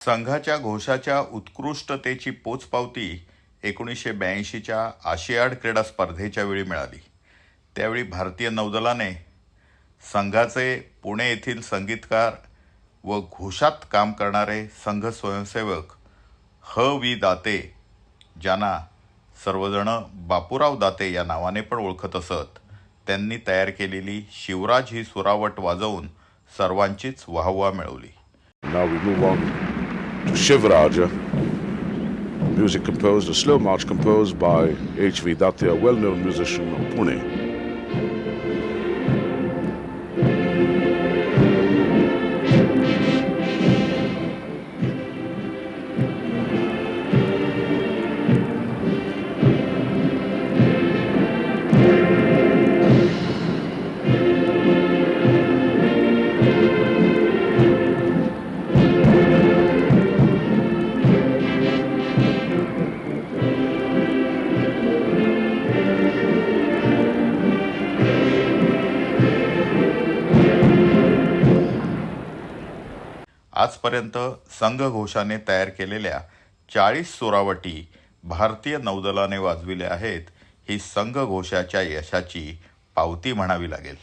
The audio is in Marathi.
संघाच्या घोषाच्या उत्कृष्टतेची पोचपावती 1982च्या आशियाड क्रीडा स्पर्धेच्या वेळी मिळाली. त्यावेळी भारतीय नौदलाने संघाचे पुणे येथील संगीतकार व घोषात काम करणारे संघ स्वयंसेवक ह.वी. दाते, ज्यांना सर्वजण बापूराव दाते या नावाने पण ओळखत असत, त्यांनी तयार केलेली शिवराज ही सुरावट वाजवून सर्वांचीच वाहवा मिळवली. Now we move on to Shivraja, music composed, a slow march composed by H.V. Datte, a well-known musician of Pune. आजपर्यंत संघ घोषाने तयार केलेल्या 40 सुरावटी भारतीय नौदलाने वाजविल्या आहेत. ही संघ घोषाच्या यशाची पावती म्हणावी लागेल.